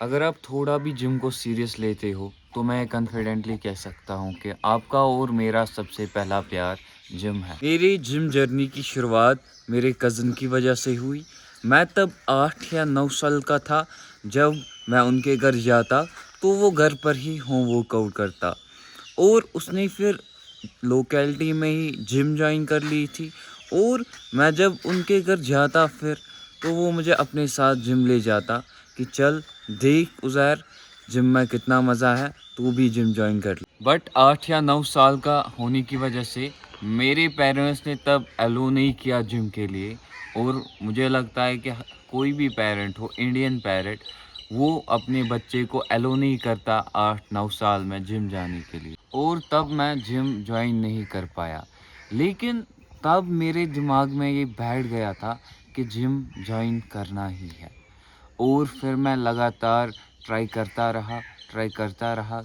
अगर आप थोड़ा भी जिम को सीरियस लेते हो तो मैं कॉन्फिडेंटली कह सकता हूँ कि आपका और मेरा सबसे पहला प्यार जिम है। मेरी जिम जर्नी की शुरुआत मेरे कज़न की वजह से हुई। मैं तब 8 या 9 साल का था जब मैं उनके घर जाता तो वो घर पर ही होम वर्कआउट करता और उसने फिर लोकेलिटी में ही जिम ज्वाइन कर ली थी। और मैं जब उनके घर जाता फिर तो वो मुझे अपने साथ जिम ले जाता कि चल देख उज़ैर, जिम में कितना मज़ा है, तू भी जिम ज्वाइन कर ले। बट 8 या 9 साल का होने की वजह से मेरे पेरेंट्स ने तब अलो नहीं किया जिम के लिए। और मुझे लगता है कि कोई भी पेरेंट हो, इंडियन पेरेंट, वो अपने बच्चे को अलो नहीं करता 8-9 साल में जिम जाने के लिए। और तब मैं जिम ज्वाइन नहीं कर पाया। लेकिन तब मेरे दिमाग में ये बैठ गया था कि जिम ज्वाइन करना ही है। और फिर मैं लगातार ट्राई करता रहा।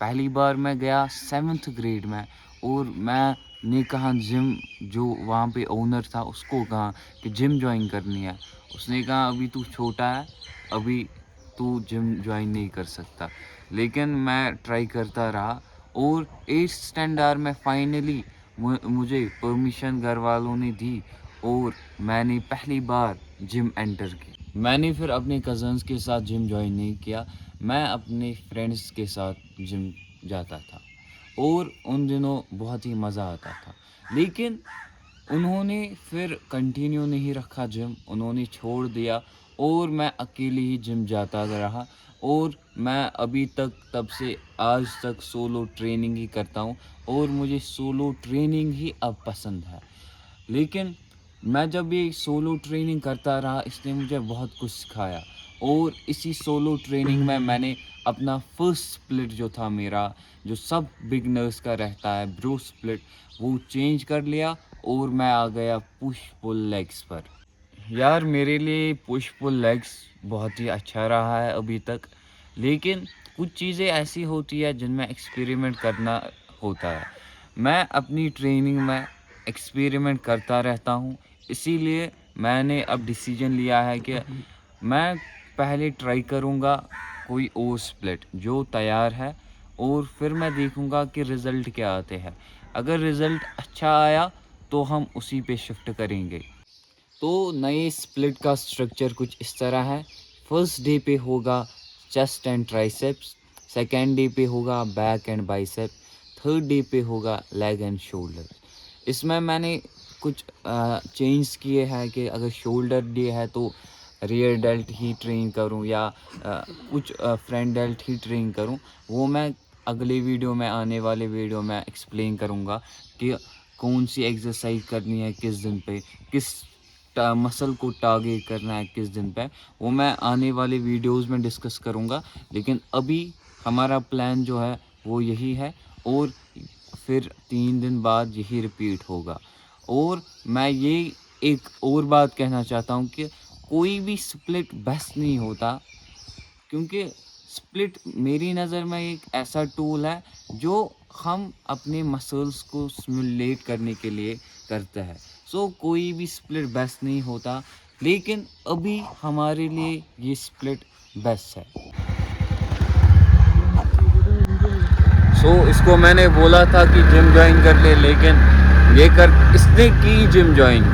पहली बार मैं गया 7th ग्रेड में और मैंने कहा जिम, जो वहाँ पे ओनर था उसको कहा कि जिम ज्वाइन करनी है। उसने कहा अभी तू छोटा है, अभी तू जिम ज्वाइन नहीं कर सकता। लेकिन मैं ट्राई करता रहा और 8th स्टैंडर्ड में फाइनली मुझे परमिशन घर वालों ने दी और मैंने पहली बार जिम एंटर की। मैंने फिर अपने कज़न्स के साथ जिम ज्वाइन नहीं किया, मैं अपने फ्रेंड्स के साथ जिम जाता था और उन दिनों बहुत ही मज़ा आता था। लेकिन उन्होंने फिर कंटिन्यू नहीं रखा जिम, उन्होंने छोड़ दिया और मैं अकेले ही जिम जाता रहा। और मैं अभी तक तब से आज तक सोलो ट्रेनिंग ही करता हूँ और मुझे सोलो ट्रेनिंग ही अब पसंद है। लेकिन मैं जब ये सोलो ट्रेनिंग करता रहा इसने मुझे बहुत कुछ सिखाया। और इसी सोलो ट्रेनिंग में मैंने अपना फर्स्ट स्प्लिट जो था मेरा, जो सब बिगनर्स का रहता है, ब्रो स्प्लिट, वो चेंज कर लिया और मैं आ गया पुश पुल लेग्स पर। यार मेरे लिए पुश पुल लेग्स बहुत ही अच्छा रहा है अभी तक। लेकिन कुछ चीज़ें ऐसी होती है जिनमें एक्सपेरिमेंट करना होता है। मैं अपनी ट्रेनिंग में एक्सपेरिमेंट करता रहता हूँ, इसीलिए मैंने अब डिसीजन लिया है कि मैं पहले ट्राई करूँगा कोई और स्प्लिट जो तैयार है और फिर मैं देखूँगा कि रिज़ल्ट क्या आते हैं। अगर रिज़ल्ट अच्छा आया तो हम उसी पे शिफ्ट करेंगे। तो नए स्प्लिट का स्ट्रक्चर कुछ इस तरह है। फर्स्ट डे पे होगा chest and triceps, second day पे होगा back and bicep, third day पे होगा लेग एंड शोल्डर। इसमें मैंने कुछ चेंज किए हैं कि अगर शोल्डर डे है तो रियर डेल्ट ही ट्रेन करूं या कुछ फ्रंट डेल्ट ही ट्रेन करूं। वो मैं अगले वीडियो में, आने वाले वीडियो में एक्सप्लेन करूंगा कि कौन सी एक्सरसाइज करनी है किस दिन पे, किस मसल को टारगेट करना है किस दिन पे। वो मैं आने वाले वीडियोस में डिस्कस करूंगा। लेकिन अभी हमारा प्लान जो है वो यही है और फिर 3 दिन बाद यही रिपीट होगा। और मैं ये एक और बात कहना चाहता हूँ कि कोई भी स्प्लिट बेस्ट नहीं होता, क्योंकि स्प्लिट मेरी नज़र में एक ऐसा टूल है जो हम अपने मसल्स को स्टिमुलेट करने के लिए करते हैं। सो कोई भी स्प्लिट बेस्ट नहीं होता, लेकिन अभी हमारे लिए ये स्प्लिट बेस्ट है। इसको मैंने बोला था कि जिम ज्वाइन कर ले, लेकिन इसने की जिम ज्वाइन,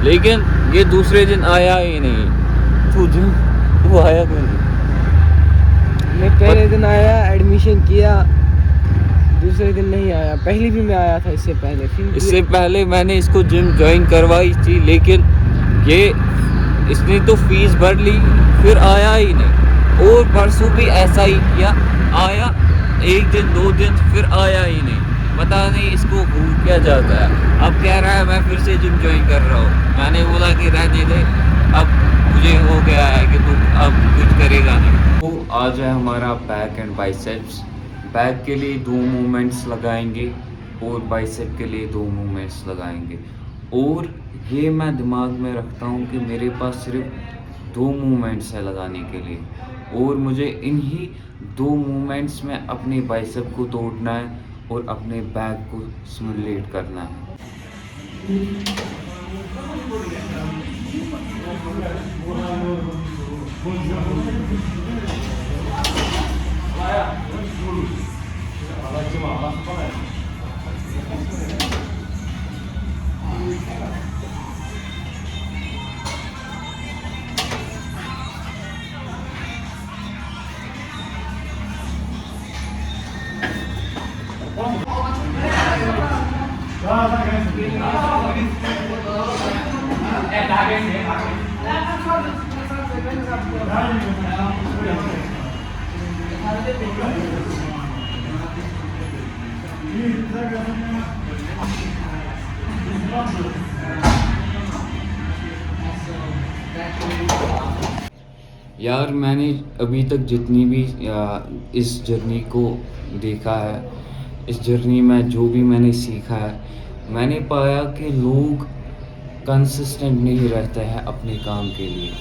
लेकिन ये दूसरे दिन आया ही नहीं। तू आया क्यों नहीं? मैं पहले दिन आया, एडमिशन किया, दूसरे दिन नहीं आया। पहले भी मैं आया था इससे पहले मैंने इसको जिम ज्वाइन करवाई थी, लेकिन इसने तो फीस भर ली फिर आया ही नहीं। और परसों भी ऐसा ही किया, आया 1 दिन 2 दिन फिर आया ही नहीं। पता नहीं इसको हो क्या जाता है। अब कह रहा है मैं फिर से जिम ज्वाइन कर रहा हूँ। मैंने बोला कि रहने दे, अब मुझे हो गया है कि तू अब कुछ करेगा नहीं। तो आज है हमारा बैक एंड बाइसेप्स। बैक के लिए 2 मूवमेंट्स लगाएंगे और बाइसेप के लिए 2 मूवमेंट्स लगाएंगे। और ये मैं दिमाग में रखता हूँ कि मेरे पास सिर्फ 2 मूवमेंट्स है लगाने के लिए और मुझे इन्हीं 2 मूवमेंट्स में अपने बाइसेप को तोड़ना है और अपने बैक को स्टिमुलेट करना है। यार मैंने अभी तक जितनी भी इस जर्नी को देखा है, इस जर्नी में जो भी मैंने सीखा है, मैंने पाया कि लोग कंसिस्टेंट नहीं रहते हैं अपने काम के लिए।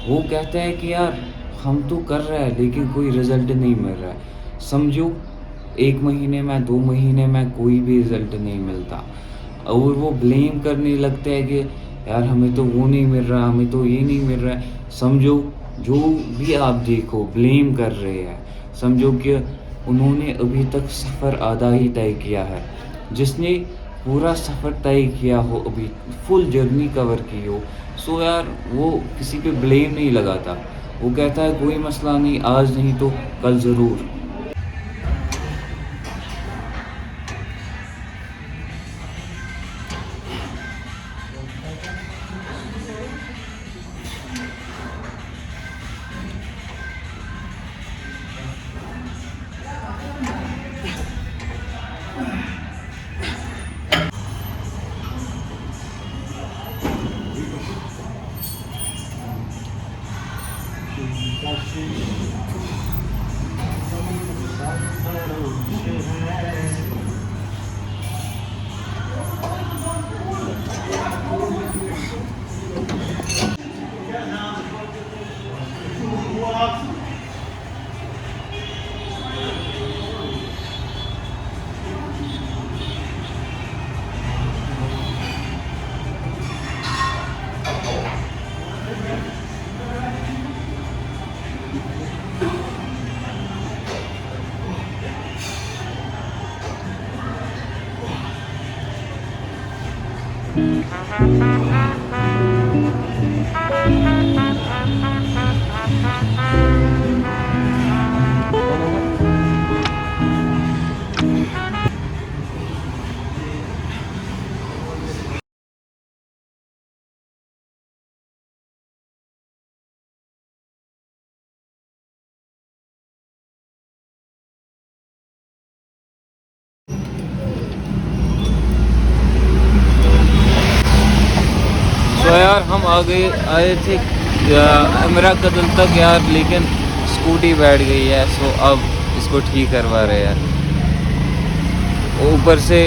वो कहते हैं कि यार हम तो कर रहे हैं लेकिन कोई रिज़ल्ट नहीं मिल रहा है। समझो 1 महीने में 2 महीने में कोई भी रिज़ल्ट नहीं मिलता और वो ब्लेम करने लगते हैं कि यार हमें तो वो नहीं मिल रहा, हमें तो ये नहीं मिल रहा है। समझो जो भी आप देखो ब्लेम कर रहे हैं, समझो कि उन्होंने अभी तक सफ़र आधा ही तय किया है। जिसने पूरा सफ़र तय किया हो, अभी फुल जर्नी कवर की हो, सो यार वो किसी पे ब्लेम नहीं लगाता। वो कहता है कोई मसला नहीं, आज नहीं तो कल ज़रूर। तो यार हम आए थे मेरा कदम तक यार, लेकिन स्कूटी बैठ गई है। सो अब इसको ठीक करवा रहे हैं। ऊपर से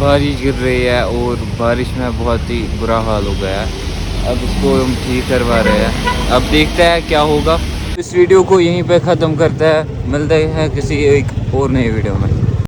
बारिश गिर रही है और बारिश में बहुत ही बुरा हाल हो गया है। अब इसको हम ठीक करवा रहे हैं, अब देखते हैं क्या होगा। इस वीडियो को यहीं पे ख़त्म करते हैं, मिलते हैं किसी एक और नई वीडियो में।